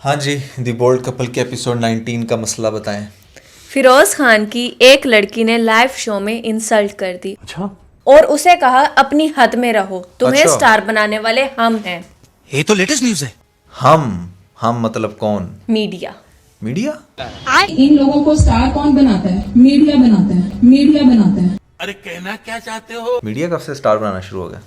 हाँ जी, दी bold couple के episode 19 का मसला बताएं। फिरोज खान की एक लड़की ने लाइव शो में इंसल्ट कर दी। अच्छा, और उसे कहा अपनी हद में रहो, तुम्हें अच्छा। स्टार बनाने वाले हम हैं। ये तो लेटेस्ट न्यूज़ है। हम मतलब कौन? मीडिया। मीडिया? इन लोगों को स्टार कौन बनाता है? मीडिया बनाता है, मीडिया बनाता है। अरे कहना क्या चाहते हो? मीडिया कब से स्टार बनाना शुरू हो गया?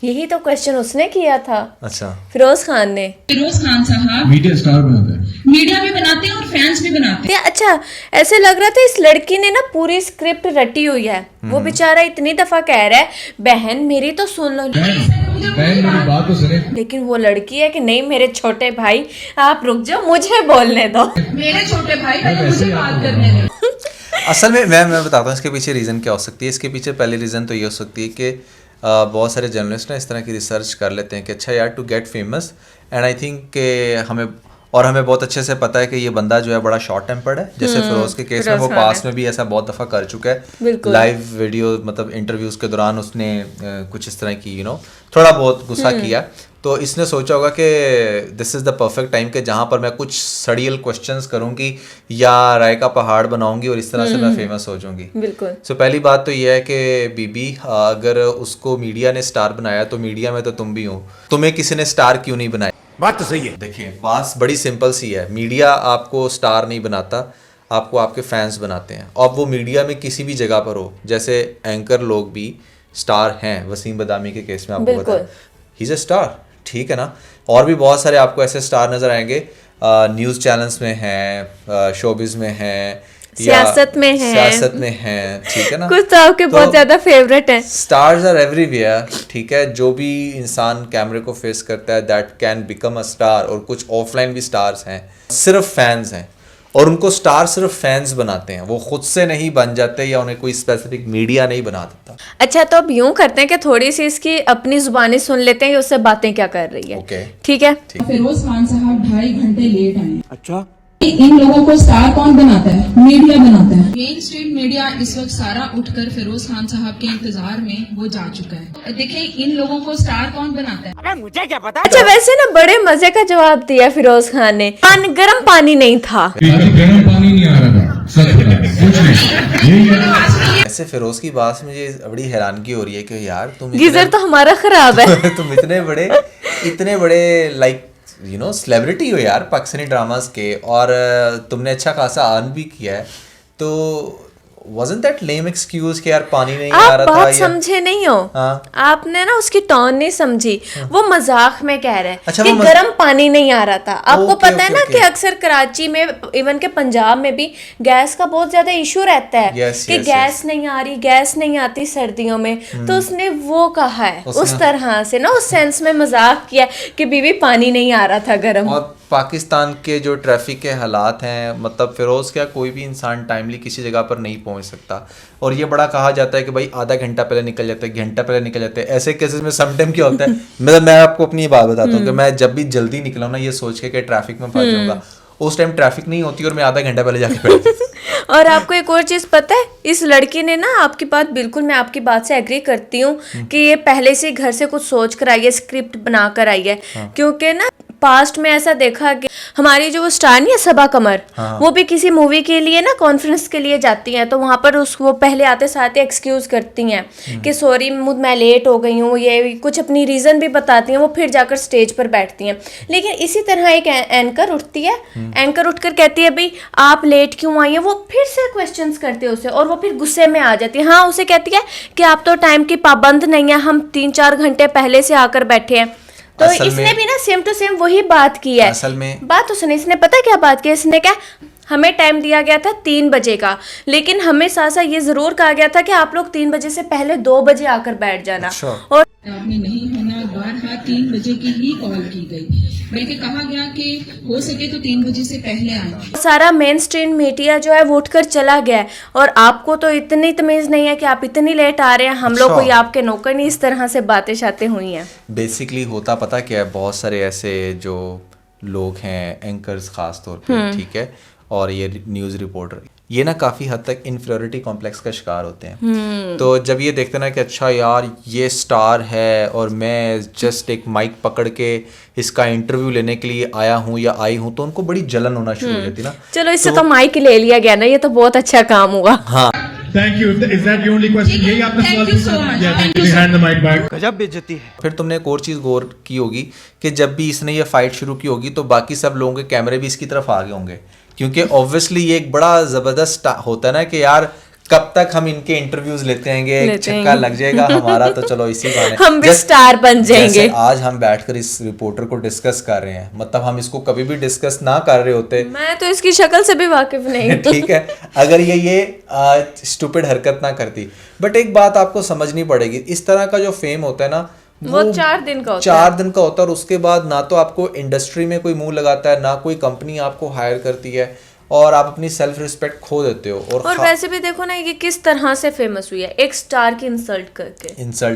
यही तो क्वेश्चन उसने किया था, अच्छा, फिरोज खान ने। फिरोज खान साहब मीडिया स्टार बनाता है, मीडिया भी बनाते हैं और फैंस भी बनाते हैं। अच्छा, ऐसे लग रहा था इस लड़की ने ना पूरी स्क्रिप्ट रटी हुई है। वो बेचारा इतनी दफा कह रहा है बहन मेरी तो सुन लो, बहन मेरी बात तो सुने। लेकिन वो लड़की है कि नहीं मेरे छोटे भाई आप रुक जाओ, मुझे बोलने दो। मेरे छोटे भाई पहले मुझे बात करने दो। असल में मैं बताता हूँ इसके पीछे रीज़न क्या हो सकती है। इसके पीछे पहली रीज़न तो ये हो सकती है कि बहुत सारे जर्नलिस्ट ना इस तरह की रिसर्च कर लेते हैं कि अच्छा यार to get famous, and I think कि हमें बहुत अच्छे से पता है कि ये बंदा जो है बड़ा शॉर्ट टेम्पर्ड है। जैसे फिरोज के केस में वो पास में भी ऐसा बहुत दफ़ा कर चुका है। लाइव वीडियो मतलब इंटरव्यूज़ के दौरान उसने कुछ इस तरह की थोड़ा बहुत गुस्सा किया। तो इसने सोचा होगा कि this is the perfect time कि जहाँ पर मैं कुछ सड़ियल क्वेश्चंस करूँगी या राय का पहाड़ बनाऊंगी और इस तरह से मैं फेमस हो जाऊंगी। बिल्कुल। सो पहली बात तो ये है कि बीबी, अगर उसको मीडिया ने स्टार बनाया तो मीडिया में तो तुम भी हो, तुम्हें किसी ने स्टार क्यों नहीं बनाया? बात तो सही है। देखिए, बात बड़ी सिंपल सी है। मीडिया आपको स्टार नहीं बनाता, आपको आपके फैंस बनाते हैं। और वो मीडिया में किसी भी जगह पर हो, जैसे एंकर लोग भी स्टार हैं। वसीम बदामी के केस में आपको पता है, ही इज़ अ स्टार, ठीक है ना। और भी बहुत सारे आपको ऐसे स्टार नज़र आएंगे, न्यूज़ चैनल्स में हैं, शोबिज़ में हैं, सियासत में हैं, ठीक है ना। कुछ तो आपके बहुत ज्यादा फेवरेट हैं। स्टार्स आर एवरीवेयर, ठीक है। जो भी इंसान कैमरे को फेस करता है that can become a star. और कुछ ऑफलाइन भी स्टार्स हैं, सिर्फ फैंस हैं, और उनको स्टार सिर्फ फैंस बनाते हैं, वो खुद से नहीं बन जाते या उन्हें कोई स्पेसिफिक मीडिया नहीं बना देता। अच्छा, तो अब यूं करते हैं कि थोड़ी सी इसकी अपनी जुबानी सुन लेते हैं कि उससे बातें क्या कर रही है। ओके, ठीक है। फिरोज खान साहब 2.5 घंटे लेट आए। अच्छा, इन लोगों को स्टार कौन बनाता है? मीडिया बनाता है। मेन स्ट्रीम मीडिया इस वक्त सारा उठकर फिरोज खान साहब के इंतजार में वो जा चुका है। देखिए, इन लोगों को स्टार कौन बनाता है? अरे मुझे क्या पता। अच्छा, वैसे ना बड़े मजे का जवाब दिया फिरोज खान ने। गर्म पानी नहीं था। गर्म पानी नहीं आ रहा था, सच बता रहा हूं, कुछ नहीं। यही है। ऐसे फिरोज की बात से मुझे बड़ी हैरानगी हो रही है कि यार तुम गीजर तो हमारा खराब है। तुम इतने बड़े लाइक सेलिब्रिटी हो यार पाकिस्तानी ड्रामास के, और तुमने अच्छा खासा अर्न भी किया है। तो wasn't that lame excuse कि यार पानी नहीं आ आप रहा था? बात समझे नहीं हो। हाँ। आपने ना उसकी टोन नहीं समझी। वो मजाक में कह रहे हैं अच्छा, कि वो गर्म पानी नहीं आ रहा था। आपको ओके, पता है ओके, ना ओके। कि अक्सर कराची में, इवन के पंजाब में भी गैस का बहुत ज्यादा इशू रहता है। Yes, कि yes, गैस नहीं आ रही, गैस नहीं आती सर्दियों में। तो उसने वो कहा है उस तरह से ना, उस सेंस में मजाक किया कि बीबी पानी नहीं आ रहा था गर्म। और पाकिस्तान के जो ट्रैफिक के हालात हैं, मतलब फिरोज क्या कोई भी इंसान टाइमली किसी जगह पर नहीं पहुंच सकता। और ये बड़ा कहा जाता है कि भाई आधा घंटा पहले निकल जाते हैं, घंटा पहले निकल जाते हैं। ऐसे केसेस में सम टाइम क्या होता है, मतलब मैं आपको अपनी बात बताता हूँ कि मैं जब भी जल्दी निकला हूँ ना, ये सोच के कि ट्रैफिक में फंस जाऊंगा, उस टाइम ट्रैफिक नहीं होती और मैं आधा घंटा पहले जाके बैठ। और आपको एक और चीज पता है, इस लड़की ने ना आपकी बात, बिल्कुल मैं आपकी बात से एग्री करती हूँ कि ये पहले से घर से कुछ सोच कर आई है, स्क्रिप्ट बना कर आई है। क्योंकि ना पास्ट में ऐसा देखा कि हमारी जो वो स्टार नहीं है सबा कमर, वो भी किसी मूवी के लिए ना कॉन्फ्रेंस के लिए जाती हैं, तो वहां पर वो पहले आते साथ एक्सक्यूज करती हैं कि सॉरी मैं लेट हो गई हूँ, ये कुछ अपनी रीजन भी बताती हैं। वो फिर जाकर स्टेज पर बैठती हैं। लेकिन इसी तरह एक एंकर उठती है, एंकर उठकर कहती है भाई आप लेट क्यों आई हैं। वो फिर से क्वेश्चंस करते हैं उसे, और वो फिर गुस्से में आ जाती है। हाँ, उसे कहती है कि आप तो टाइम की पाबंद नहीं है, हम 3-4 घंटे पहले से आकर बैठे हैं। तो इसने भी ना सेम टू सेम वही बात की है। असल में बात तो सुने, इसने पता क्या बात की, इसने क्या, हमें टाइम दिया गया था 3 बजे का, लेकिन हमें साथ साथ ये जरूर कहा गया था कि आप लोग 3 बजे से पहले 2 बजे आकर बैठ जाना। अच्छा। और आपने नहीं होना, बारहा 3 बजे की ही कॉल की गई, बल्कि कहा गया कि हो सके तो 3 बजे से पहले आए। सारा मेन स्ट्रीम मीडिया जो है वो उठकर चला गया है, और आपको तो इतनी तमीज नहीं है कि आप इतनी लेट आ रहे हैं, हम लोग कोई आपके नौकर नहीं। इस तरह से बातें शातें हुई हैं। बेसिकली होता पता क्या है, बहुत सारे ऐसे जो लोग हैं एंकर्स खास तौर पे, ठीक है, और ये न्यूज़ रिपोर्टर, ये ना काफ़ी हद तक इन्फीरियरिटी कॉम्प्लेक्स का शिकार होते हैं। तो जब ये देखते ना कि अच्छा यार ये स्टार है और मैं जस्ट एक माइक पकड़ के इसका इंटरव्यू लेने के लिए आया हूँ या आई हूँ, तो उनको बड़ी जलन होना शुरू हो जाती ना। चलो इससे तो माइक ले लिया गया ना, ये तो बहुत अच्छा काम हुआ। हाँ, Thank you. Is that your only question? यही आपका सवाल Thank you so much. Yeah, Thank thank you. you so Hand the mic back. गजब बेइज्जती है। फिर तुमने एक और चीज़ गौर की होगी कि जब भी इसने ये फाइट शुरू की होगी तो बाकी सब लोगों के कैमरे भी इसकी तरफ आ गए होंगे, क्योंकि ऑब्वियसली ये एक बड़ा ज़बरदस्त होता है ना कि यार कब तक हम इनके इंटरव्यूज लेते हैं, छक्का लग जाएगा हमारा, तो चलो इसी बहाने हम भी स्टार बन जाएंगे। जैसे आज हम बैठकर इस रिपोर्टर को डिस्कस कर रहे हैं, मतलब हम इसको कभी भी डिस्कस ना कर रहे होते। मैं तो इसकी शक्ल से भी वाकिफ नहीं हूँ। ठीक है, अगर ये स्टूपिड हरकत ना करती। बट एक बात आपको समझनी पड़ेगी, इस तरह का जो फेम होता है ना वो 4 दिन का होता है। 4 दिन का होता है, और उसके बाद ना तो आपको इंडस्ट्री में कोई मुंह लगाता है, ना कोई कंपनी आपको हायर करती है, और आप अपनी सेल्फ रिस्पेक्ट खो देते हो। और वैसे भी देखो ना ये किस तरह से फेमस हुई है, एक स्टार की इंसल्ट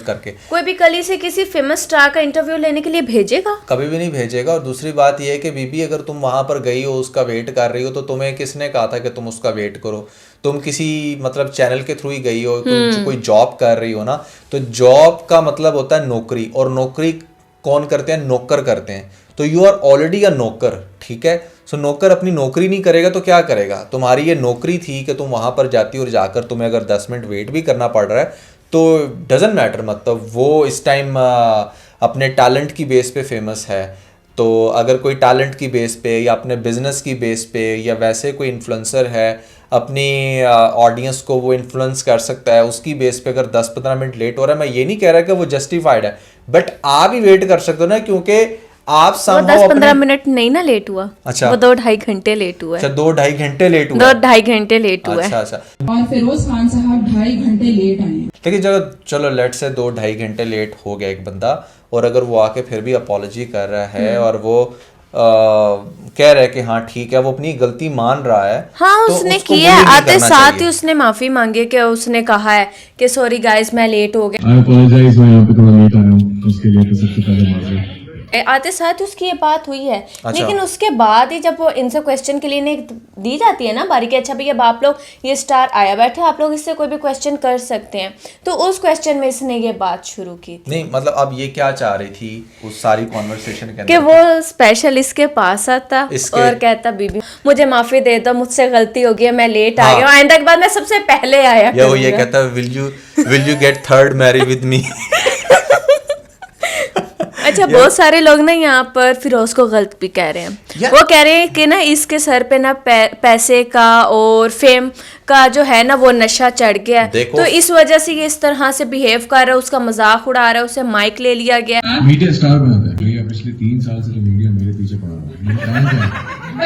करके। कोई भी कली से किसी फेमस स्टार का इंटरव्यू लेने के लिए भेजेगा? कभी भी नहीं भेजेगा। और दूसरी बात यह है कि बीबी अगर तुम वहां पर गई हो, उसका वेट कर रही हो, तो तुम्हें किसने कहा था कि तुम उसका वेट करो? तुम किसी मतलब चैनल के थ्रू ही गई हो, कोई जॉब कर रही हो ना, तो जॉब का मतलब होता है नौकरी, और नौकरी कौन करते हैं? नौकर करते हैं। तो यू आर ऑलरेडी अ नौकर, ठीक है। सो नौकर अपनी नौकरी नहीं करेगा तो क्या करेगा? तुम्हारी ये नौकरी थी कि तुम वहां पर जाती और जाकर तुम्हें अगर 10 मिनट वेट भी करना पड़ रहा है तो डजेंट मैटर, मतलब वो इस टाइम अपने टैलेंट की बेस पे फेमस है। तो अगर कोई टैलेंट की बेस पे या अपने बिजनेस की बेस पे या वैसे कोई इन्फ्लुएंसर है, अपनी ऑडियंस को वो इन्फ्लुएंस कर सकता है, उसकी बेस पे अगर 10-15 मिनट लेट हो रहा है, मैं ये नहीं कह रहा कि वो जस्टिफाइड है, बट आप भी वेट कर सकते हो ना, क्योंकि आप वो 10-15 मिनट नहीं ना लेट हुआ। अच्छा, वो 2-2.5 घंटे लेट हुआ है। अच्छा, 2-2.5 घंटे लेट हुआ। 2-2.5 घंटे लेट हुआ है। अच्छा। और फिरोज खान साहब 2.5 घंटे लेट आए हैं। देखिए चलो लेट से 2-2.5 घंटे लेट हो गया एक बंदा, और अगर वो आके फिर भी अपॉलॉजी कर रहा है और वो कह रहा है कि हाँ ठीक है, वो अपनी गलती मान रहा है, हाँ तो उसने उसको किया bully नहीं आते करना साथ चाहिए। ही उसने माफी मांगी कि उसने कहा है कि सॉरी गाइस मैं लेट हो गया। I apologize, मैं यहाँ पे थोड़ा लेट आया हूँ, उसके लिए तो सबसे पहले माफी। आते साथ ही उसकी ये बात हुई है। अच्छा। लेकिन उसके बाद ही जब वो इनसे क्वेश्चन के लिए नहीं दी जाती है ना बारी कि अच्छा भैया आप लोग, ये स्टार आया बैठे, आप लोग इससे कोई भी क्वेश्चन कर सकते हैं, तो उस क्वेश्चन में इसने ये बात शुरू की थी। नहीं मतलब अब ये क्या चाह रही थी उस सारी कॉन्वर्सेशन के कि अंदर? वो स्पेशल इसके पास आता और कहता बीबी मुझे माफी दे दो, मुझसे गलती हो गई है, मैं लेट आ गया हूँ, आइंदा के बाद मैं सबसे पहले आया या वो ये करूंगा। कहता will you get third marry with me? अच्छा बहुत सारे लोग ना यहाँ पर फिरोज को गलत भी कह रहे हैं। वो कह रहे हैं कि ना इसके सर पे ना पैसे का और फेम का जो है ना वो नशा चढ़ गया है, तो इस वजह से ये इस तरह से बिहेव कर रहा है, उसका मजाक उड़ा रहा है, उसे माइक ले लिया गया। मीडिया स्टार बनाता है भैया, पिछले 3 साल से तो मीडिया मेरे पीछे पड़ा हुआ है, ये काम क्या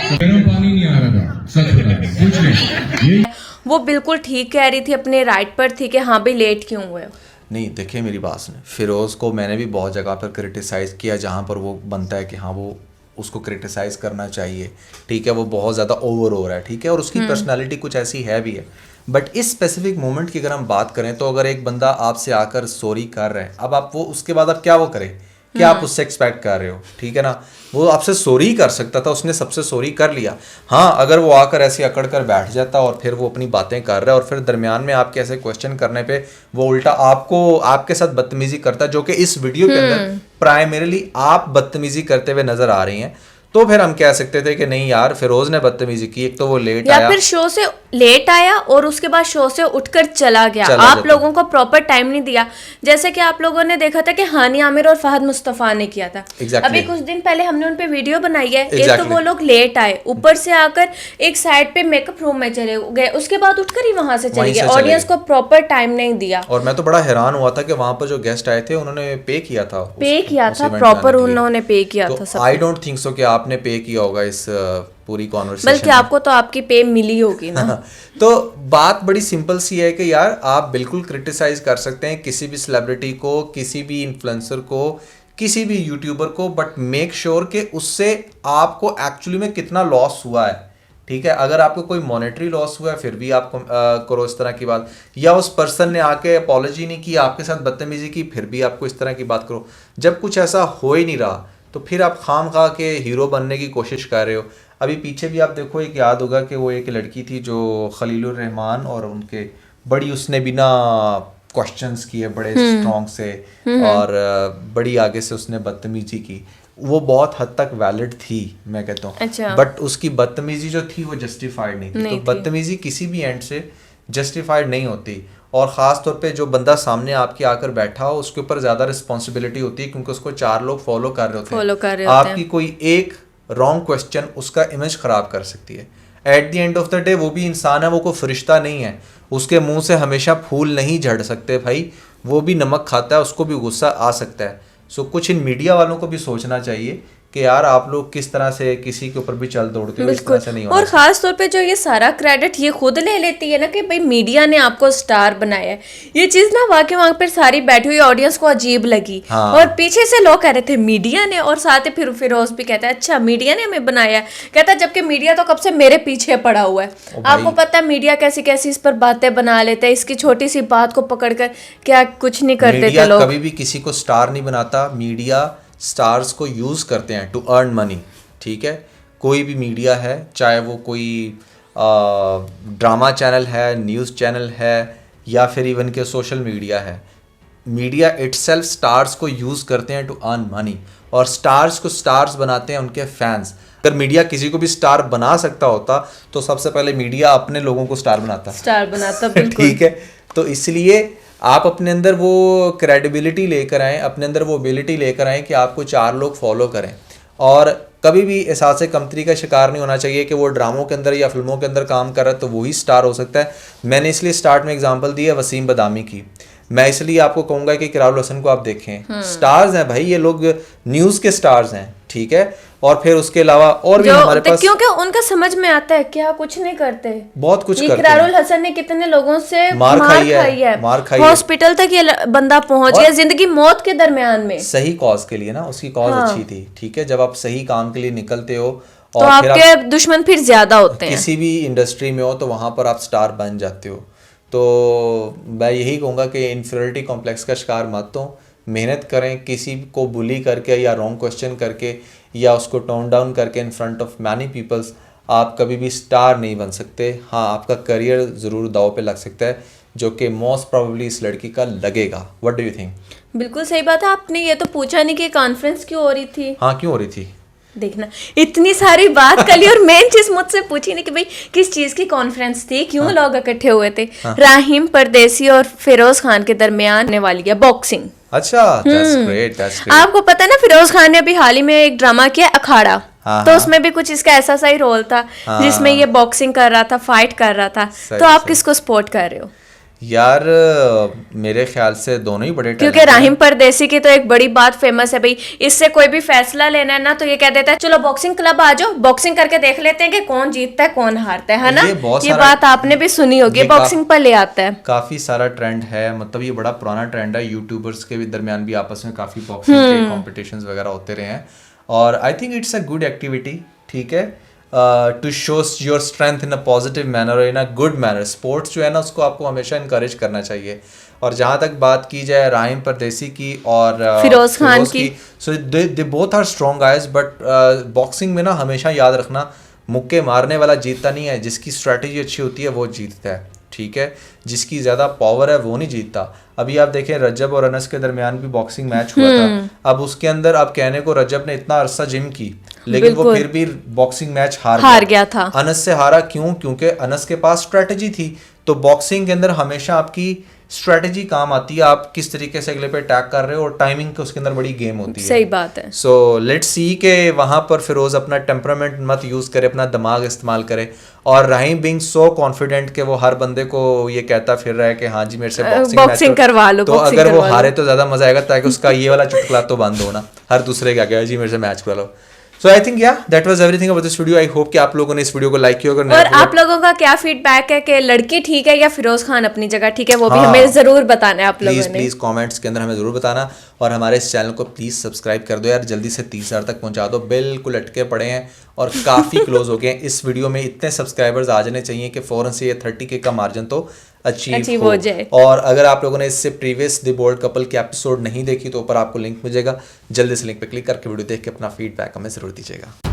है? गर्म पानी नहीं आ रहा था, सच बता रहा हूं, कुछ नहीं। ये वो बिल्कुल ठीक कह रही थी, अपने राइट पर थी कि हाँ भाई लेट क्यों हुए। नहीं देखिए मेरी बात सुने, फिरोज़ को मैंने भी बहुत जगह पर क्रिटिसाइज़ किया जहाँ पर वो बनता है कि हाँ वो उसको क्रिटिसाइज़ करना चाहिए, ठीक है, वो बहुत ज़्यादा ओवर हो रहा है, ठीक है, और उसकी पर्सनालिटी कुछ ऐसी है भी है। बट इस स्पेसिफिक मोमेंट की अगर हम बात करें तो अगर एक बंदा आपसे आकर सॉरी कर रहा है, अब आप वो उसके बाद अब क्या वो करे, क्या आप उससे एक्सपेक्ट कर रहे हो? ठीक है ना, वो आपसे सॉरी ही कर सकता था, उसने सबसे सॉरी कर लिया। हाँ अगर वो आकर ऐसे अकड़ कर बैठ जाता और फिर वो अपनी बातें कर रहा है और फिर दरमियान में आपके ऐसे क्वेश्चन करने पे वो उल्टा आपको आपके साथ बदतमीजी करता, जो कि इस वीडियो के अंदर प्राइमरीली आप बदतमीजी करते हुए नजर आ रही हैं, तो फिर हम कह सकते थे कि नहीं यार फिरोज ने बदतमीजी की। एक तो वो लेट या आया, फिर शो से लेट आया और उसके बाद शो से उठकर चला गया, चला आप जाता। लोगों को प्रॉपर टाइम नहीं दिया। जैसे कि आप लोगों ने देखा था कि हानी आमिर और फहद मुस्तफा ने किया था। Exactly. अभी कुछ दिन पहले हमने उन पे वीडियो बनाई है। एक तो Exactly. वो लोग लेट आए, ऊपर से आकर एक साइड पे मेकअप रूम में चले गए, उसके बाद उठकर ही वहां से चले वहीं गए, से चले ऑडियंस गए। को प्रॉपर टाइम नहीं दिया। और मैं तो बड़ा हैरान हुआ था कि वहां पर जो गेस्ट आए थे उन्होंने पे किया था, पे किया उस था, event प्रॉपर जाने के लिए। उन्होंने पे किया था सब। आई डोंट थिंक सो कि आपने पे किया होगा इस पूरी कॉन्वर्सेशन। बल्कि आपको तो आपकी पे मिली होगी ना। तो बात बड़ी सिंपल सी है कि यार आप बिल्कुल क्रिटिसाइज कर सकते हैं किसी भी सेलिब्रिटी को, किसी भी इन्फ्लुएंसर को, किसी भी यूट्यूबर को, बट मेक श्योर कि उससे आपको एक्चुअली में कितना लॉस हुआ है। ठीक है, अगर आपको कोई मॉनेटरी लॉस हुआ है फिर भी आप करो इस तरह की बात, या उस पर्सन ने आके अपॉलॉजी नहीं की, आपके साथ बदतमीजी की, फिर भी आपको इस तरह की बात करो। जब कुछ ऐसा हो ही नहीं रहा तो फिर आप खाम खा के हीरो बनने की कोशिश कर रहे हो। अभी पीछे भी आप देखो, एक याद होगा कि वो एक लड़की थी जो खलीलुर रहमान और उनके बड़ी, उसने बिना क्वेश्चंस किए बड़े स्ट्रॉन्ग से और बड़ी आगे से उसने बदतमीजी की, वो बहुत हद तक वैलिड थी मैं कहता हूँ। अच्छा। बट उसकी बदतमीजी जो थी वो जस्टिफाइड नहीं थी। तो बदतमीजी किसी भी एंड से जस्टिफाइड नहीं होती, और ख़ास तौर पे जो बंदा सामने आपके आकर बैठा हो उसके ऊपर ज़्यादा रिस्पॉन्सिबिलिटी होती है, क्योंकि उसको 4 लोग फॉलो कर रहे होते हैं। आपकी कोई एक रॉन्ग क्वेश्चन उसका इमेज ख़राब कर सकती है। At the end of the day वो भी इंसान है, वो कोई फरिश्ता नहीं है, उसके मुंह से हमेशा फूल नहीं झड़ सकते भाई, वो भी नमक खाता है, उसको भी गुस्सा आ सकता है। सो कुछ इन मीडिया वालों को भी सोचना चाहिए कि यार आप लोग किस तरह से किसी के ऊपर भी चल दौड़ते हो, इस तरह से नहीं होना और खास तौर पे जो ये सारा क्रेडिट ये खुद ले लेती है ना कि भाई मीडिया ने आपको स्टार बनाया है, ये चीज ना वाकई वहां पर सारी बैठी हुई ऑडियंस को अजीब लगी। हाँ। और पीछे से लोग कह रहे थे मीडिया ने, और साथ ही फिर फिरोज भी कहता है अच्छा मीडिया ने हमें बनाया है, कहता है जबकि मीडिया तो कब से मेरे पीछे पड़ा हुआ है। आपको पता है मीडिया कैसी कैसी इस पर बातें बना लेते हैं, इसकी छोटी सी बात को पकड़कर क्या कुछ नहीं करते थे मीडिया लोग। कभी भी किसी को स्टार नहीं बनाता, मीडिया स्टार्स को यूज़ करते हैं टू अर्न मनी। ठीक है, कोई भी मीडिया है, चाहे वो कोई ड्रामा चैनल है, न्यूज़ चैनल है, या फिर इवन के सोशल मीडिया है, मीडिया इटसेल्फ स्टार्स को यूज़ करते हैं टू अर्न मनी, और स्टार्स को स्टार्स बनाते हैं उनके फैंस। अगर मीडिया किसी को भी स्टार बना सकता होता तो सबसे पहले मीडिया अपने लोगों को स्टार बनाता बिल्कुल। ठीक है, तो इसलिए आप अपने अंदर वो क्रेडिबिलिटी लेकर आएँ, अपने अंदर वो एबिलिटी लेकर आएँ कि आपको 4 लोग फॉलो करें, और कभी भी एहसास कमतरी का शिकार नहीं होना चाहिए कि वो ड्रामों के अंदर या फिल्मों के अंदर काम कर रहा है तो वही स्टार हो सकता है। मैंने इसलिए स्टार्ट में एग्जांपल दी है वसीम बदामी की, मैं इसलिए आपको कहूँगा कि किरारुल हसन को आप देखें, स्टार्स हैं भाई, ये लोग न्यूज़ के स्टार्स हैं, ठीक है। और फिर उसके अलावा और भी हमारे पास, क्योंकि उनका समझ में आता है क्या कुछ नहीं करते, बहुत कुछ करते हैं। किरारुल हसन ने कितने लोगों से मार खाई है, हॉस्पिटल तक ये बंदा पहुंच गया, जिंदगी मौत के दरमियान में, सही कॉज के लिए ना, उसकी कॉज अच्छी थी, ठीक है। जब आप सही काम के लिए निकलते हो तो आपके दुश्मन फिर ज्यादा होते हैं। किसी भी इंडस्ट्री में हो तो वहां पर आप स्टार बन जाते हो। तो मैं यही कहूँगा कि इन्फीरियरिटी कॉम्प्लेक्स का शिकार मत हो, मेहनत करें, किसी को बुली करके या रॉन्ग क्वेश्चन करके या उसको टोन डाउन करके in front of many peoples आप कभी भी स्टार नहीं बन सकते। हाँ, आपका करियर ज़रूर दाव पे लग सकता है, जो कि मोस्ट प्रोबेबली इस लड़की का लगेगा। What do you think? बिल्कुल सही बात है। आपने ये तो पूछा नहीं कि कॉन्फ्रेंस क्यों हो रही थी। हाँ, क्यों हो रही थी? देखना, इतनी सारी बात कर ली और मेन चीज मुझसे पूछी नहीं कि भाई किस चीज की कॉन्फ्रेंस थी, क्यों लोग इकट्ठे हुए थे। राहिम परदेसी और फिरोज खान के दरमियान होने वाली है बॉक्सिंग। अच्छा, that's great, that's great। आपको पता है ना, फिरोज खान ने अभी हाल ही में एक ड्रामा किया अखाड़ा, हाँ, तो उसमें भी कुछ इसका ऐसा सा ही रोल था जिसमें ये बॉक्सिंग कर रहा था, फाइट कर रहा था। तो आप किसको सपोर्ट कर रहे हो? यार मेरे ख्याल से दोनों ही बड़े, क्योंकि राहिम परदेसी की तो एक बड़ी बात फेमस है भाई, इससे कोई भी फैसला लेना है ना तो ये कह देता है चलो बॉक्सिंग क्लब आ जाओ, बॉक्सिंग करके देख लेते हैं कि कौन जीतता है कौन हारता है ना। ये बात आपने भी सुनी होगी, बॉक्सिंग पर ले आता है। काफी सारा ट्रेंड है, मतलब ये बड़ा पुराना ट्रेंड है, यूट्यूबर्स के भी दरमियान भी आपस में काफी बॉक्सिंग के कॉम्पिटिशंस वगैरह होते रहे हैं, और I think it's a good activity, ठीक है, to show your strength in a positive manner, in a good manner. Sports जो है ना उसको आपको हमेशा इनकरेज करना चाहिए। और जहाँ तक बात की जाए राहिम परदेसी की और फिरोज खान की, so they both are strong guys, but boxing में ना हमेशा याद रखना, मुक्के मारने वाला जीतता नहीं है, जिसकी स्ट्रैटेजी अच्छी होती है वो जीतता है, ठीक है। जिसकी ज़्यादा पावर है वो नहीं जीतता। अभी आप देखें रजब और अनस के दरमियान भी बॉक्सिंग मैच हुआ था, अब उसके अंदर अब कहने को रजब ने इतना अरसा जिम की लेकिन वो फिर भी बॉक्सिंग मैच हार गया था। अनस से हारा क्यों? क्योंकि अनस के पास स्ट्रैटेजी थी। तो बॉक्सिंग के अंदर हमेशा आपकी स्ट्रैटेजी काम आती है, आप किस तरीके से अगले पे अटैक कर रहे हो, और टाइमिंग के उसके अंदर बड़ी गेम होती है। सही बात है। सो लेट्स सी के वहां पर फिरोज अपना टेम्परामेंट मत यूज करे, अपना दिमाग इस्तेमाल करे, और राहिम बीइंग सो कॉन्फिडेंट कि वो हर बंदे को ये कहता फिर रहा है कि हाँ जी मेरे से बॉक्सिंग करवा लो, तो अगर वो हारे तो ज्यादा मजा आएगा, ताकि उसका ये वाला चुटकुला तो बंद हो ना, हर दूसरे क्या कहे जी मेरे से मैच करा लो। So I think that was everything about this video. I hope कि आप लोगों ने इस वीडियो को लाइक किया होगा। और आप लोगों का क्या फीडबैक है कि लड़की ठीक है या फिरोज खान अपनी जगह ठीक है, वो भी हमें जरूर बताना है आप लोगों ने। प्लीज कमेंट्स के अंदर हमें जरूर बताना। और हमारे इस चैनल को प्लीज़ सब्सक्राइब कर दो यार, जल्दी से 30,000 तक पहुंचा दो। बिल्कुल अटके पड़े हैं और काफ़ी क्लोज हो गए हैं। इस वीडियो में इतने सब्सक्राइबर्स आ जाने चाहिए कि फ़ौरन से ये 30K का मार्जिन तो अचीव हो जाए। और अगर आप लोगों ने इससे प्रीवियस द बोल्ड कपल की एपिसोड नहीं देखी तो ऊपर आपको लिंक मिलेगा, जल्दी से लिंक पे क्लिक करके वीडियो देख के अपना फीडबैक हमें ज़रूर दीजिएगा।